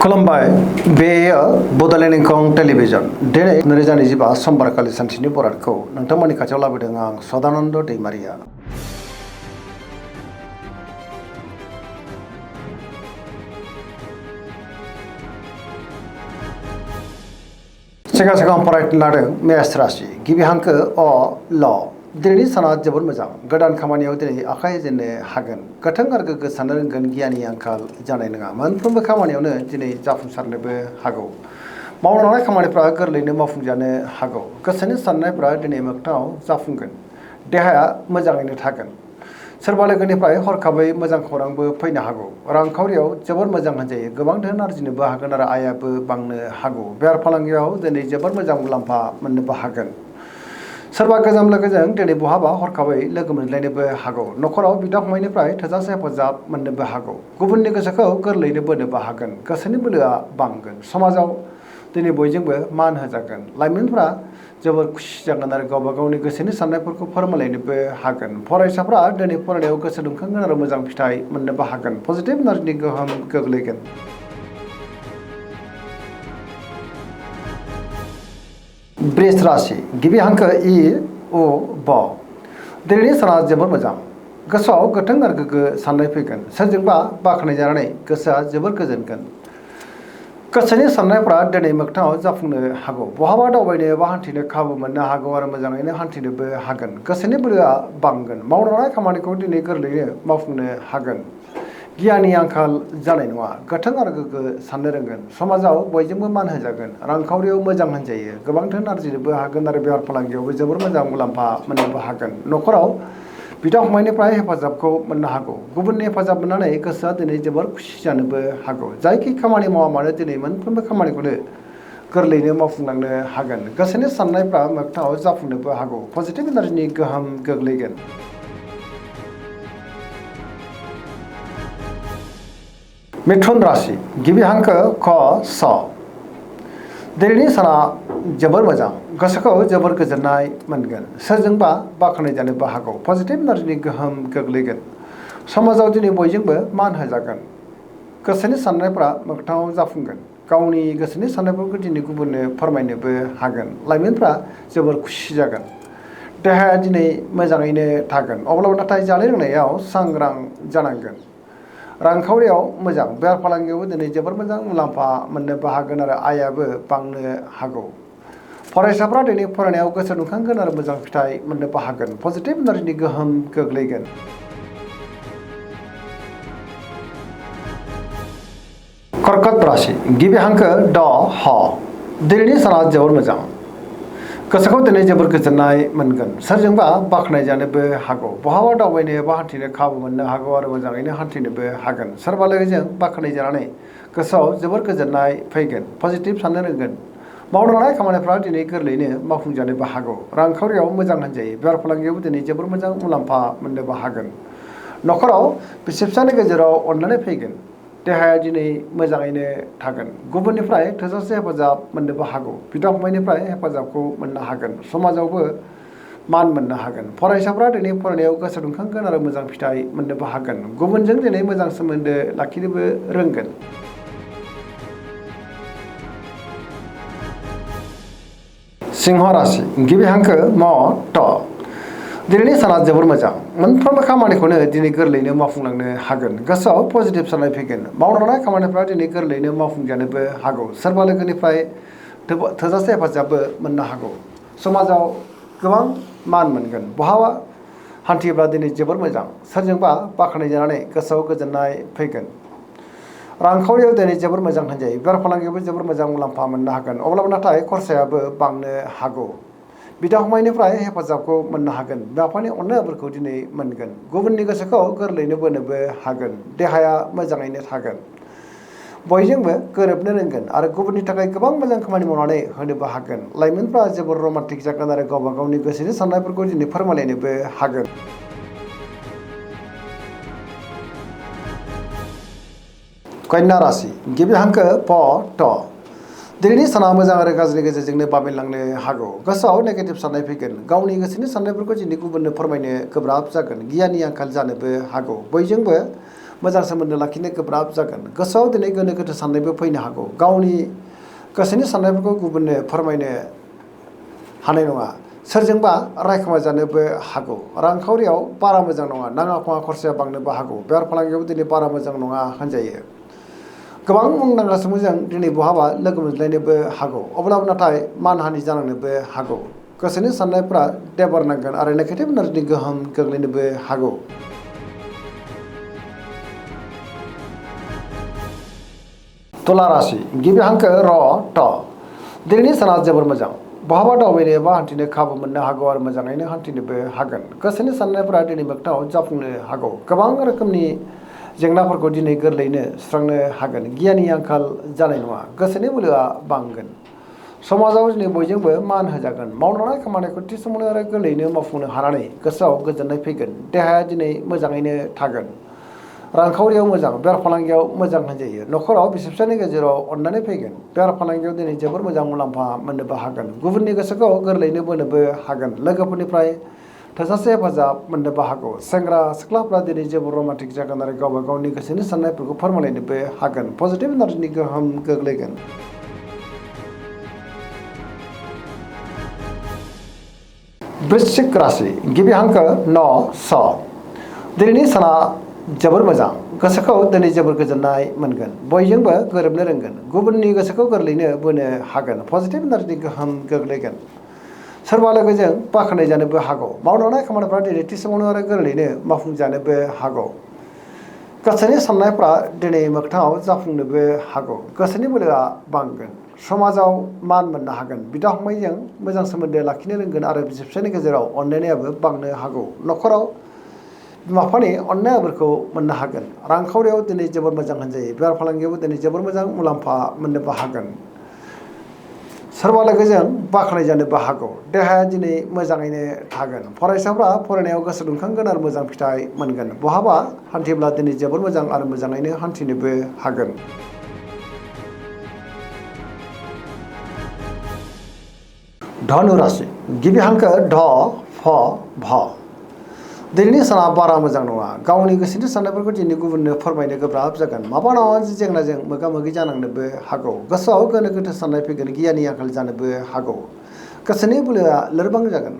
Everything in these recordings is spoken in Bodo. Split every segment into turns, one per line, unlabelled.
खुलुमबाय बेयो बड'लेण्ड इंखं टेलिभिजन दिनै 2025 समबारखालि सानसेनि बरादखौ नोंथांमोननि खाथियाव लाबोदों आं सदानन्द दैमारिया। सिगां फरायनो लादों मेष राशि गिबि हांखो अ ल दिनैनि साना जोबोद मोजां गोदान खामानियाव दिनै आखाइ होजेननो हागोन गोथों आरो गोग्गो साननो रोंगोन गियाननि आंखाल जानाय नङा मोनफ्रोमबो खामानियावनो दिनै जाफुंसारनोबो हागौ मावनो लानाय खामानिफ्रा गोरलैयैनो मावफुंजानो हागौ गोसोनि साननायफ्रा दिनै मोगथाङाव जाफुंगोन देहाया मोजाङैनो थागोन सोरबा लोगोनिफ्राय हरखाबै मोजां खौरांबो फैनो हागौ रांखावरियाव जोबोर मोजां होनजायो गोबां धोन आरजिनोबो हागोन आरो आयाबो बांनो हागौ बेफार फालांगियाव दिनै जोबोर मोजां मुलाम्फा मोननोबो हागोन सोरबा गोजाम लोगोजों दिनै बहाबा हरखाबै लोगो मोनलायनोबो हागौ नखराव बिदा फंबायनिफ्राय थोजासे हेफाजाब मोननोबो हागौ गुबुननि गोसोखौ गोरलैयैनो बोनोबो हागोन गोसोनि बोलोआ बांगोन समाजाव दिनै बयजोंबो मान होजागोन लाइमोनफ्रा जोबोर खुसि जागोन आरो गावबा गावनि गोसोनि साननायफोरखौ फोरमायलायनोबो हागोन फरायसाफ्रा दिनै फरायनायाव गोसो दुंखांगोन आरो मोजां फिथाइ मोननोबो हागोन पजिटिभ एनार्जिनि गोहोम गोग्लैगोन। वृष राशि गिबि हांखो इ उ ब दिनैनि साना जोबोर मोजां गोसोआव गोथों आरो गोग्गो साननाय फैगोन सोरजोंबा बाख्नायजानानै गोसोआ जोबोर गोजोनगोन गोसोनि साननायफ्रा दिनै मोगथाङाव जाफुंनो हागौ बहाबा दावबायनो एबा हान्थिनो खाबु मोननो हागौ आरो मोजाङैनो हान्थिनोबो हागोन गोसोनि बोलोआ बांगोन मावनो लानाय खामानिखौ दिनै गोरलैयैनो मावफुंनो हागोन गियाननि आंखाल जानाय नङा गोथों आरो गोग्गो साननो रोंगोन समाजाव बयजोंबो मान होजागोन रांखावरियाव मोजां होनजायो गोबां धोन आरजिनोबो हागोन आरो बेफार फालांगियावबो जोबोर मोजां मुलाम्फा मोननोबो हागोन नखराव बिदा फंबायनिफ्राय हेफाजाबखौ मोननो हागौ गुबुननि हेफाजाब मोननानै गोसोआ दिनै जोबोर खुसि जानोबो हागौ जायखि खामानि मावा मानो दिनै मोनफ्रोमबो खामानिखौनो गोरलैयैनो मावफुंलांनो हागोन गोसोनि साननायफ्रा मोगथाङाव जाफुंनोबो हागौ पजिटिभ एनार्जिनि गोहोम गोग्लैगोन। मिथुन राशि गिबि हांखो क स दिनैनि साना जोबोर मोजां गोसोखौ जोबोर गोजोननाय मोनगोन सोरजोंबा बाख्नायजानोबो हागौ पजिटिभ एनार्जिनि गोहोम गोग्लैगोन समाजाव दिनै बयजोंबो मान होजागोन गोसोनि साननायफ्रा मोगथाङाव जाफुंगोन गावनि गोसोनि साननायफोरखौ दिनै गुबुननो फोरमायनोबो हागोन लाइमोनफ्रा जोबोर खुसि जागोन देहाया दिनै मोजाङैनो थागोन अब्लाबो नाथाय जानाय लोंनायाव सांग्रां जानांगोन रांखावरियाव मोजां बेफार फालांगियावबो दिनै जोबोर मोजां मुलाम्फा मोननोबो हागोन आरो आयाबो बांनो हागौ फरायसाफ्रा दिनै फरायनायाव गोसो दुंखांगोन आरो मोजां फिथाइ मोननोबो हागोन पजिटिभ एनार्जिनि गोहोम गोग्लैगोन। कर्कट राशि गिबि हांखो ड ह दिनैनि साना जोबोर मोजां गोसोखौ दिनै जोबोर गोजोननाय मोनगोन सोरजोंबा बाख्नायजानोबो हागौ बहाबा दावबायनो एबा हान्थिनो खाबु मोननो हागौ आरो मोजाङैनो हान्थिनोबो हागोन सोरबा लोगोजों बाख्नायजानानै गोसोआव जोबोर गोजोननाय फैगोन पजिटिभ साननो रोंगोन मावनो लानाय खामानिफ्रा दिनै गोरलैयैनो मावफुंजानोबो हागौ रांखावरियाव मोजां होनजायो बेफार फालांगियावबो दिनै जोबोर मोजां मुलाम्फा मोननोबो हागोन नखराव बिसि फिसानि गेजेराव अनलायनाय फैगोन देहाया दिनै मोजाङैनो थागोन गुबुननिफ्राय थोजासे हेफाजाब मोननोबो हागौ बिदा फंबायनिफ्राय हेफाजाबखौ मोननो हागोन समाजावबो मान मोननो हागोन फरायसाफ्रा दिनै फरायनायाव गोसो दुंखांगोन आरो मोजां फिथाइ मोननोबो हागोन गुबुनजों दिनै मोजां सोमोन्दो लाखिनोबो रोंगोन। सिंह राशि गिबि हांखो म ट दिनैनि साना जोबोर मोजां मोनफ्रोमबो खामानिखौनो दिनै गोरलैयैनो मावफुंलांनो हागोन गोसोआव पजिटिभ साननाय फैगोन मावनो लानाय खामानिफ्रा दिनै गोरलैयैनो मावफुंजानोबो हागौ सोरबा लोगोनिफ्राय थोजासे हेफाजाबबो मोननो हागौ समाजाव गोबां मान मोनगोन बहाबा हान्थियोब्ला दिनै जोबोर मोजां सोरजोंबा बाख्नायजानानै गोसोआव गोजोननाय फैगोन रांखावरियाव दिनै जोबोर मोजां होनजायो बेफार फालांगियावबो जोबोर मोजां मुलाम्फा मोननो हागोन अब्लाबो नाथाय खरसायाबो बांनो हागौ बिदा फंबायनिफ्राय हेफाजाबखौ मोननो हागोन बिमा बिफानि अननायफोरखौ दिनै मोनगोन गुबुननि गोसोखौ गोरलैयैनो बोनोबो हागोन देहाया मोजाङैनो थागोन बयजोंबो गोरोबनो रोंगोन आरो गुबुननि थाखाय गोबां मोजां खामानि मावनानै होनोबो हागोन लाइमोनफ्रा जोबोर रमान्टिक जागोन आरो गावबा गावनि गोसोनि साननायफोरखौ दिनै फोरमायलायनोबो हागोन। कन्या राशि गिबि हांखो प ट दिनैनि साना मोजां आरो गाज्रिनि गेजेरजोंनो बाबेनलांनो हागौ गोसोआव नेगेटिभ साननाय फैगोन गावनि गोसोनि साननायफोरखौ दिनै गुबुननो फोरमायनो गोब्राब जागोन गियाननि आंखाल जानोबो हागौ बयजोंबो मोजां सोमोन्दो लाखिनो गोब्राब जागोन गोसोआव दिनै गोनो गोथो साननायबो फैनो हागौ गावनि गोसोनि साननायफोरखौ गुबुननो फोरमायनो हानाय नङा सोरजोंबा रायखोमा जानोबो हागौ रांखावरियाव बारा मोजां नङा नाङा फाङा खरसाया बांनोबो हागौ बेफार फालांगियाव दिनै बारा मोजां नङा होनजायो गोबां मुंदांखा सुबुंजों दिनै बहाबा लोगो मोनज्लायनोबो हागौ अब्लाबो नाथाय मानहानि जानांनोबो हागौ गोसोनि साननायफ्रा देबार नांगोन आरो नेगेटिभ एनार्जिनि गोहोम गोग्लैनोबो हागौ तुला राशि गिबि हांखो र ट दिनैनि साना जोबोर मोजां बहाबा दावबायनो एबा हान्थिनो खाबु मोननो हागौ आरो मोजाङैनो हान्थिनोबो हागोन गोसोनि साननायफोरा दिनै मोगथाङाव जाफुंनो हागौ गोबां रोखोमनि जेंनाफोरखौ दिनै गोरलैयैनो सुस्रांनो हागोन गियाननि आंखाल जानाय नङा गोसोनि बोलोआ बांगोन समाजाव दिनै बयजोंबो मान होजागोन मावलांनाय खामानिखौ थि समावनो आरो गोरलैयैनो मावफुंनो हानानै गोसोआव गोजोननाय फैगोन देहाया दिनै मोजाङैनो थागोन रांखावरियाव मोजां बेफार फालांगियाव मोजां होनजायो नखराव बिसि फिसायनि गेजेराव अननानै फैगोन बेफार फालांगियाव दिनै जोबोर मोजां मुलाम्फा मोननोबो हागोन गुबुननि गोसोखौ गोरलैयैनो बोनोबो हागोन लोगोफोरनिफ्राय थोजासे हेफाजाब मोननोबो हागौ सेंग्रा सिख्लाफ्रा दिनै जोबोर रमान्टिक जागोन आरो गावबा गावनि गोसोनि साननायफोरखौ फोरमायलायनोबो हागोन पजिटिभ एनार्जिनि गोहोम गोग्लैगोन वृश्चिक राशि गिबि हांखो न स दिनैनि साना जोबोर मोजां गोसोखौ दिनै जोबोर गोजोननाय मोनगोन बयजोंबो गोरोबनो रोंगोन गुबुननि गोसोखौ गोरलैयैनो बोनो हागोन पजिटिभ एनार्जिनि गोहोम गोग्लैगोन सोरबा लोगोजों बाख्नाय जानोबो हागौ मावलांनाय खामानिफ्रा दिनै थि समावनो आरो गोरलैयैनो मावफुंजानोबो हागौ गोसोनि साननायफ्रा दिनै मोगथाङाव जाफुंनोबो हागौ गोसोनि बोलोआ बांगोन समाजाव मान मोननो हागोन बिदा फंबायजों मोजां सोमोन्दो लाखिनो रोंगोन आरो बिसि फिसायनि गेजेराव अनलायनायाबो बांनो हागौ नखराव बिमा बिफानि अननायफोरखौ मोननो हागोन रांखावरियाव दिनै जोबोर मोजां होनजायो बेफार फालांगियावबो दिनै जोबोर मोजां मुलाम्फा मोननोबो हागोन सोरबा लोगोजों बाख्नाय जानोबो हागौ देहाया दिनै मोजाङैनो थागोन फरायसाफ्रा फरायनायाव गोसो दुंखांगोन आरो मोजां फिथाइ मोनगोन बहाबा हान्थिब्ला दिनै जोबोर मोजां आरो मोजाङैनो हान्थिनोबो हागोन धनु राशि गिबि हांखो ध फ भ दिनैनि साना बारा मोजां नङा गावनि गोसोनि साननायफोरखौ दिनै गुबुननो फोरमायनो गोब्राब जागोन माबा नङा जेंनाजों मोगा मोगि जानांनोबो हागौ गोसोआव गोनो गोथो साननाय फैगोन गियाननि आंखाल जानोबो हागौ गोसोनि बोलोआ लोरबां जागोन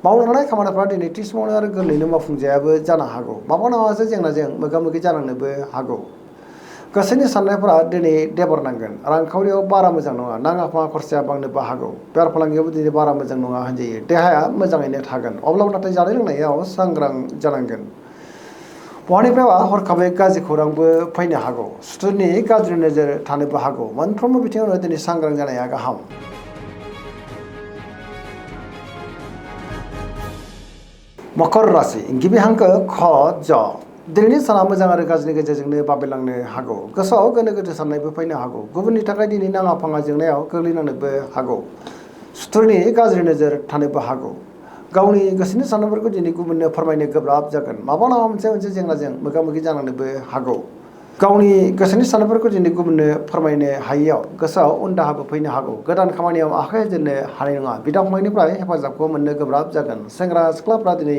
मावलांनाय खामानिफ्रा दिनै थि समावनो आरो गोरलैयैनो मावफुंजायाबो जानो हागौ माबा नङासो जेंनाजों मोगा मोगि जानांनोबो हागौ गोसोनि साननायफोरा दिनै देबर नांगोन रांखावरियाव बारा मोजां नङा नाङा फाङा खरसाया बांनोबो हागौ बेफार फालांगियावबो दिनै बारा मोजां नङा होनजायो देहाया मोजाङैनो थागोन अब्लाबो नाथाय जानाय लोंनायाव सांग्रां जानांगोन बहानिफ्रायबा हरखाबै गाज्रि खौरांबो फैनो हागौ सुथुरनि गाज्रि नोजोर थानोबो हागौ मोनफ्रोमबो बिथिङावनो दिनै सांग्रां जानाया गाहाम मकर राशि गिबि हांखो ख ज दिनैनि साना मोजां आरो गाज्रिनि गेजेरजोंनो बाबेलांनो हागौ गोसोआव गोनो गोथो साननायबो फैनो हागौ गुबुननि थाखाय दिनै नाङा फाङा जेंनायाव गोग्लैनांनोबो हागौ सुथुरनि गाज्रि नोजोर थानोबो हागौ गावनि गोसोनि साननायफोरखौ दिनै गुबुननो फोरमायनो गोब्राब जागोन माबा नङा मोनसे जेंनाजों मोगा मोगि जानांनोबो हागौ गावनि गोसोनि साननायफोरखौ दिनै गुबुननो फोरमायनो हायैयाव गोसोआव उन दाहाबो फैनो हागौ गोदान खामानियाव आखाइ होजेननो हानाय नङा बिदा फंबायनिफ्राय हेफाजाबखौ मोननो गोब्राब जागोन सेंग्रा सिख्लाफ्रा दिनै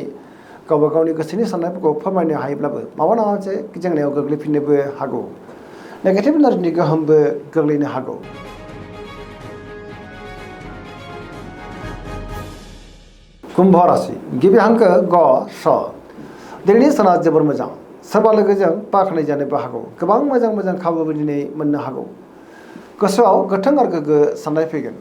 गावबा गावनि गोसोनि साननायफोरखौ फोरमायनो हायोब्लाबो माबा नङा मोनसे जेंनायाव गोग्लैफिननोबो हागौ नेगेटिभ एनार्जिनि गोहोमबो गोग्लैनो हागौ कुम्भ राशि गिबि हांखो ग स दिनैनि साना जोबोर मोजां सोरबा लोगोजों बाख्नाय जानोबो हागौ गोबां मोजां मोजां खाबुबो दिनै मोननो हागौ गोसोआव गोथों आरो गोग्गो साननाय फैगोन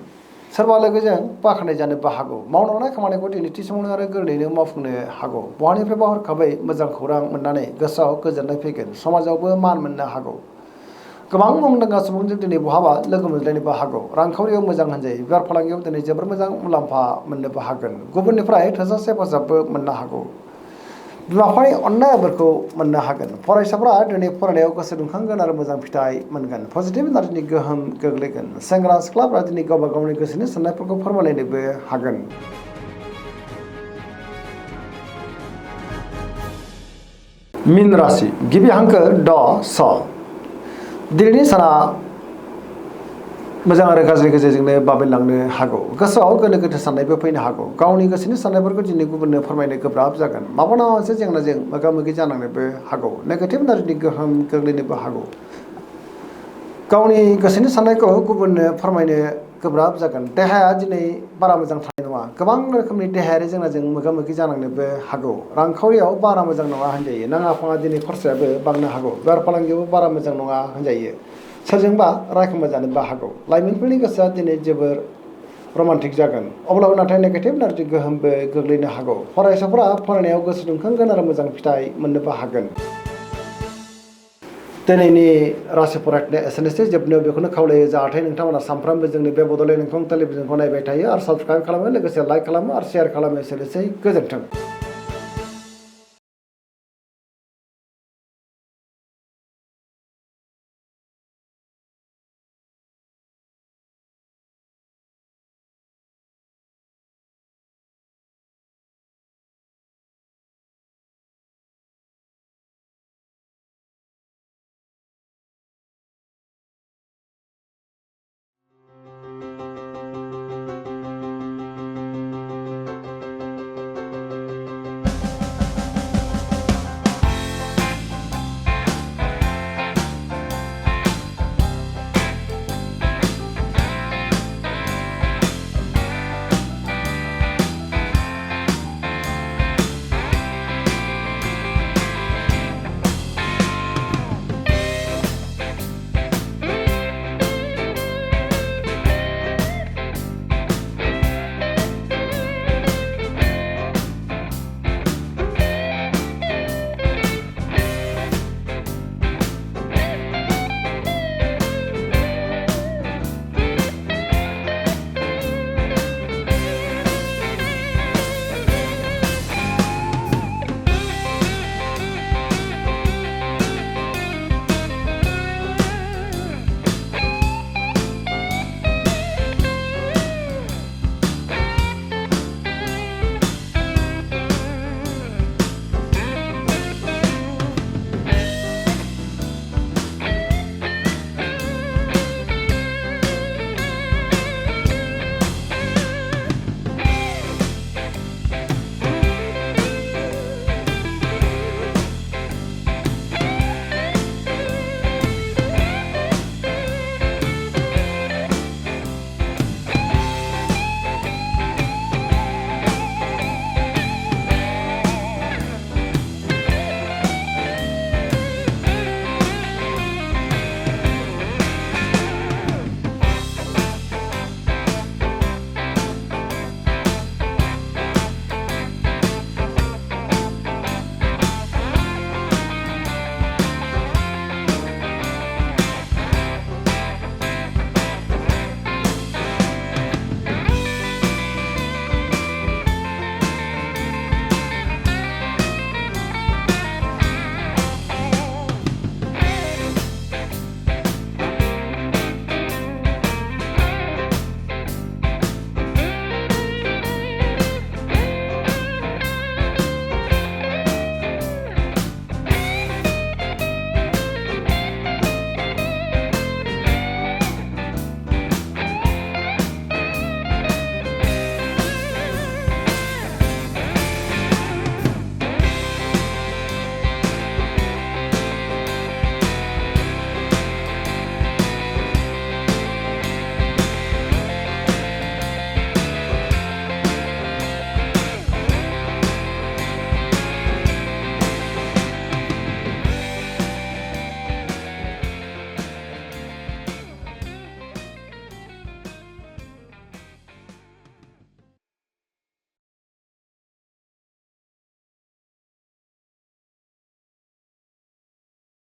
सोरबा लोगोजों बाख्नाय जानोबो हागौ मावलांनाय खामानिखौ दिनै थि समावनो आरो गोरलैयैनो मावफुंनो हागौ बहानिफ्रायबा हरखाबै मोजां खौरां मोननानै गोसोआव गोजोननाय फैगोन समाजावबो मान मोननो हागौ गोबां मुंदांखा सुबुंजों दिनै बहाबा लोगो मोनज्लायनोबो हागौ रांखावरियाव मोजां होनजायो बेफार फालांगियाव दिनै जोबोर मोजां मुलाम्फा मोननोबो हागोन गुबुननिफ्राय थोजासे हेफाजाबबो मोननो हागौ बिमा बिफानि अननायफोरखौ मोननो हागोन फरायसाफ्रा दिनै फरायनायाव गोसो दुंखांगोन आरो मोजां फिथाइ मोनगोन पजिटिभ एनार्जिनि गोहोम गोग्लैगोन सेंग्रा सिख्लाफ्रा दिनै गावबा गावनि गोसोनि साननायफोरखौ फोरमायलायनोबो हागोन मीन राशि गिबि हांखो ड स दिनैनि साना मोजां आरो गाज्रि गेजेरजोंनो बाबेनलांनो हागौ गोसोआव गोनो गोथो साननायबो फैनो हागौ गावनि गोसोनि साननायफोरखौ दिनै गुबुननो फोरमायनो गोब्राब जागोन माबा नङा मोनसे जेंनाजों मोगा मोगि जानांनोबो हागौ नेगेटिभ एनार्जिनि गोहोम गोग्लैनोबो हागौ गावनि गोसोनि साननायखौ गुबुननो फोरमायनो गोब्राब जागोन देहाया दिनै बारा मोजां थानाय नङा गोबां रोखोमनि देहायारि जेंनाजों मोगा मोगि जानांनोबो हागौ रांखावरियाव बारा मोजां नङा होनजायो नाङा फाङा दिनै खरसायाबो बांनो हागौ बेफार फालांगियावबो बारा मोजां नङा होनजायो सोरजोंबा रायखुमा जानोबो हागौ लाइमोनफोरनि गोसोआ दिनै जोबोर रमान्टिक जागोन अब्लाबो नाथाय नेगेटिभ एनार्जि गोहोमबो गोग्लैनो हागौ फरायसाफोरा फरायनायाव गोसो दुंखांगोन आरो मोजां फिथाइ मोननोबो हागोन दिनैनि राशि फरायनाया एसेनोसै जोबनायाव बेखौनो खावलायो जाहाथे नोंथांमोना सानफ्रामबो जोंनि बे बड'लेण्ड इंखं टेलिभिजनखौ नायबाय थायो आरो साबस्क्राइब खालामो लोगोसे लाइक खालामो आरो शेयार खालामो एसेनोसै गोजोन्थों